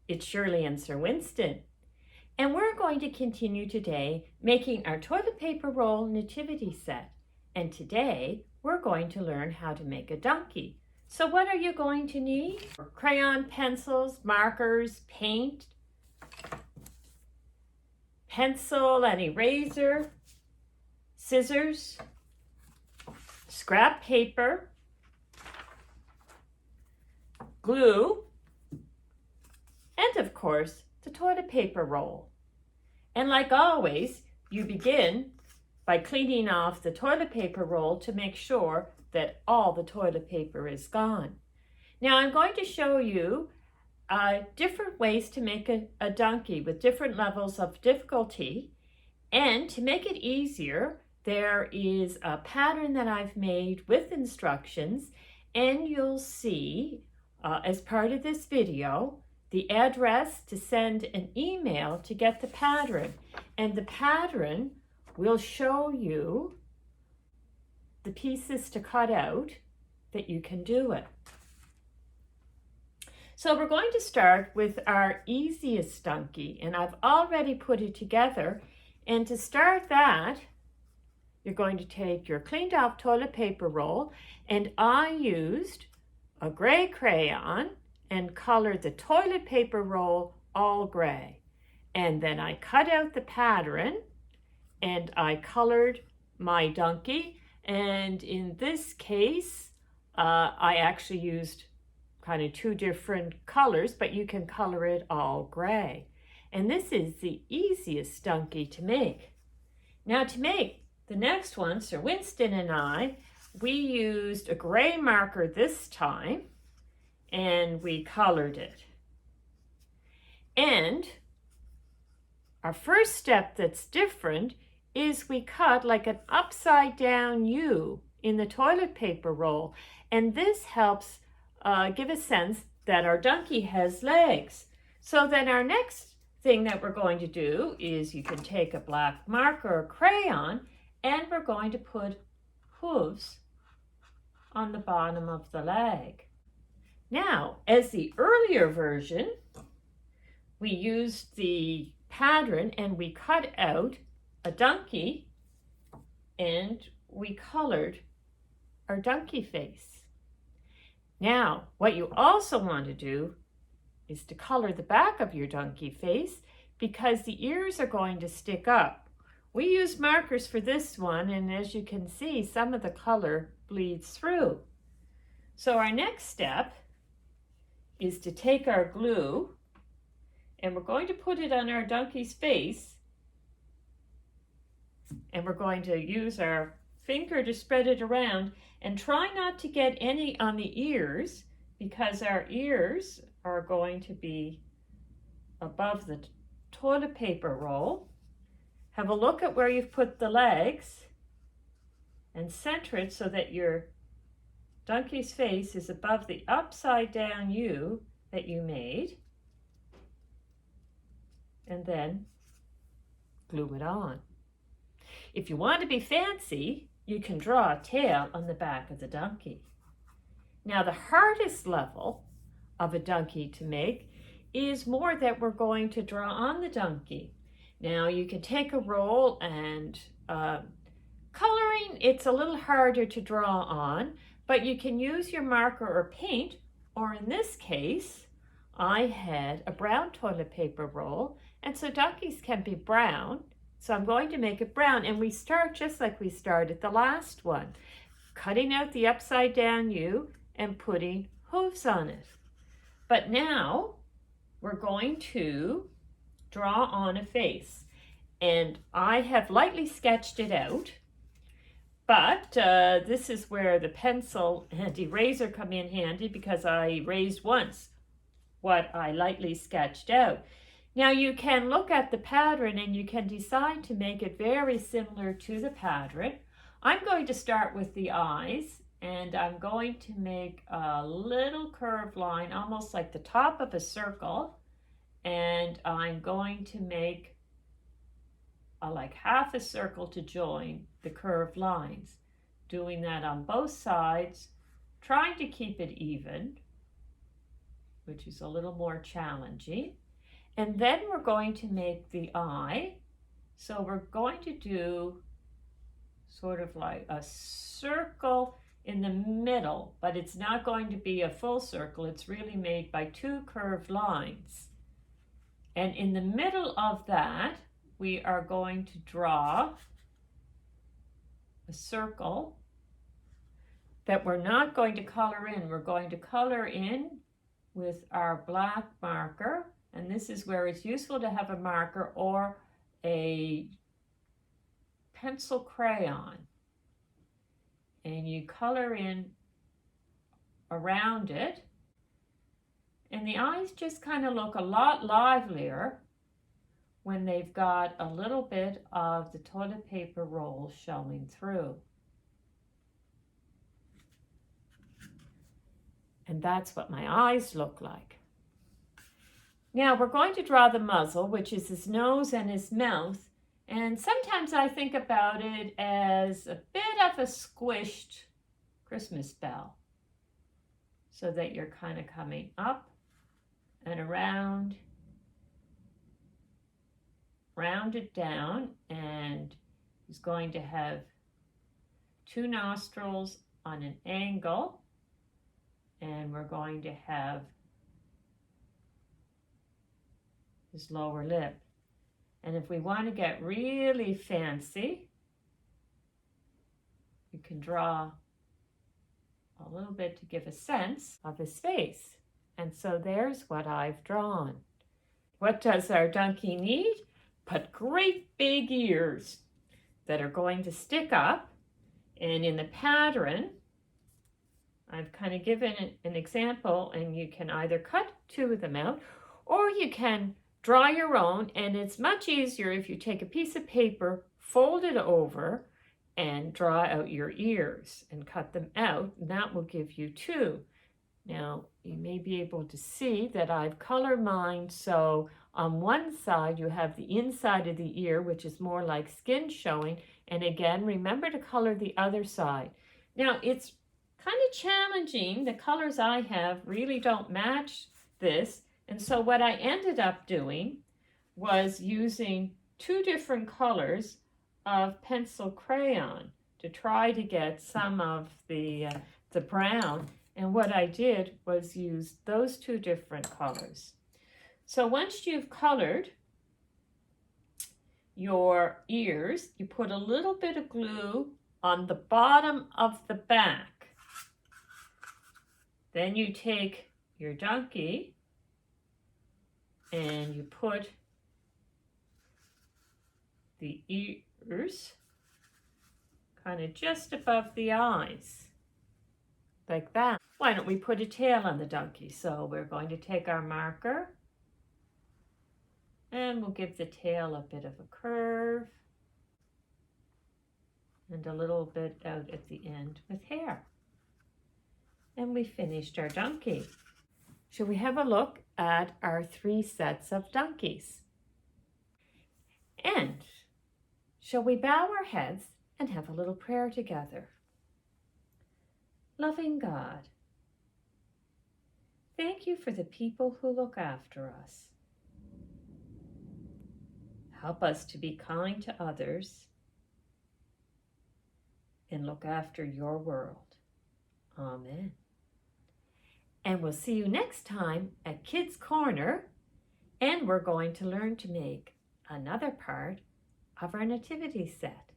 It's Shirley and Sir Winston, and we're going to continue today making our toilet paper roll nativity set. And today we're going to learn how to make a donkey. So what are you going to need? Crayon, pencils, markers, paint, pencil and eraser, scissors, scrap paper, glue, and of course, the toilet paper roll. And like always, you begin by cleaning off the toilet paper roll to make sure that all the toilet paper is gone. Now I'm going to show you different ways to make a donkey with different levels of difficulty. And to make it easier, there is a pattern that I've made with instructions, and you'll see as part of this video the address to send an email to get the pattern. And the pattern will show you the pieces to cut out that you can do it. So we're going to start with our easiest donkey, and I've already put it together. And to start that, you're going to take your cleaned off toilet paper roll, and I used a gray crayon and colored the toilet paper roll all gray. And then I cut out the pattern and I colored my donkey. And in this case, I actually used kind of two different colors, but you can color it all gray. And this is the easiest donkey to make. Now to make the next one, Sir Winston and we used a gray marker this time, and we colored it. And our first step that's different is we cut like an upside down U in the toilet paper roll. And this helps give a sense that our donkey has legs. So then our next thing that we're going to do is you can take a black marker or crayon, and we're going to put hooves on the bottom of the leg. Now, as the earlier version, we used the pattern and we cut out a donkey and we colored our donkey face. Now, what you also want to do is to color the back of your donkey face, because the ears are going to stick up. We use markers for this one, and as you can see, some of the color bleeds through. So our next step is to take our glue, and we're going to put it on our donkey's face, and we're going to use our finger to spread it around, and try not to get any on the ears, because our ears are going to be above the toilet paper roll. Have a look at where you've put the legs and center it so that your donkey's face is above the upside down U that you made, and then glue it on. If you want to be fancy, you can draw a tail on the back of the donkey. Now the hardest level of a donkey to make is more that we're going to draw on the donkey. Now you can take a roll and coloring, it's a little harder to draw on, but you can use your marker or paint, or in this case, I had a brown toilet paper roll, and so donkeys can be brown, so I'm going to make it brown, and we start just like we started the last one, cutting out the upside down U and putting hooves on it. But now we're going to draw on a face, and I have lightly sketched it out. But this is where the pencil and eraser come in handy, because I erased once what I lightly sketched out. Now you can look at the pattern and you can decide to make it very similar to the pattern. I'm going to start with the eyes, and I'm going to make a little curved line, almost like the top of a circle. And I'm going to make like half a circle to join the curved lines. Doing that on both sides, trying to keep it even. which is a little more challenging. And then we're going to make the eye. So we're going to do sort of like a circle in the middle, but it's not going to be a full circle. It's really made by two curved lines. And in the middle of that, we are going to draw a circle that we're not going to color in. We're going to color in with our black marker, and this is where it's useful to have a marker or a pencil crayon, and you color in around it, and the eyes just kind of look a lot livelier when they've got a little bit of the toilet paper roll showing through. And that's what my eyes look like. Now we're going to draw the muzzle, which is his nose and his mouth. And sometimes I think about it as a bit of a squished Christmas bell, so that you're kind of coming up and around, round it down, and he's going to have two nostrils on an angle, and we're going to have his lower lip. And if we want to get really fancy, you can draw a little bit to give a sense of his face. And so there's what I've drawn. What does our donkey need? But great big ears that are going to stick up. And in the pattern, I've kind of given an example, and you can either cut two of them out, or you can draw your own, and it's much easier if you take a piece of paper, fold it over, and draw out your ears and cut them out, and that will give you two. Now, you may be able to see that I've colored mine, so on one side you have the inside of the ear, which is more like skin showing, and again, remember to color the other side. Now, it's kind of challenging. The colors I have really don't match this, and so what I ended up doing was using two different colors of pencil crayon to try to get some of the brown. And what I did was use those two different colors. So once you've colored your ears, you put a little bit of glue on the bottom of the back. Then you take your donkey and you put the ears kind of just above the eyes, like that. Why don't we put a tail on the donkey? So we're going to take our marker and we'll give the tail a bit of a curve and a little bit out at the end with hair. And we finished our donkey. Shall we have a look at our 3 sets of donkeys? And shall we bow our heads and have a little prayer together? Loving God, thank you for the people who look after us. Help us to be kind to others and look after your world. Amen. And we'll see you next time at Kids Corner, and we're going to learn to make another part of our nativity set.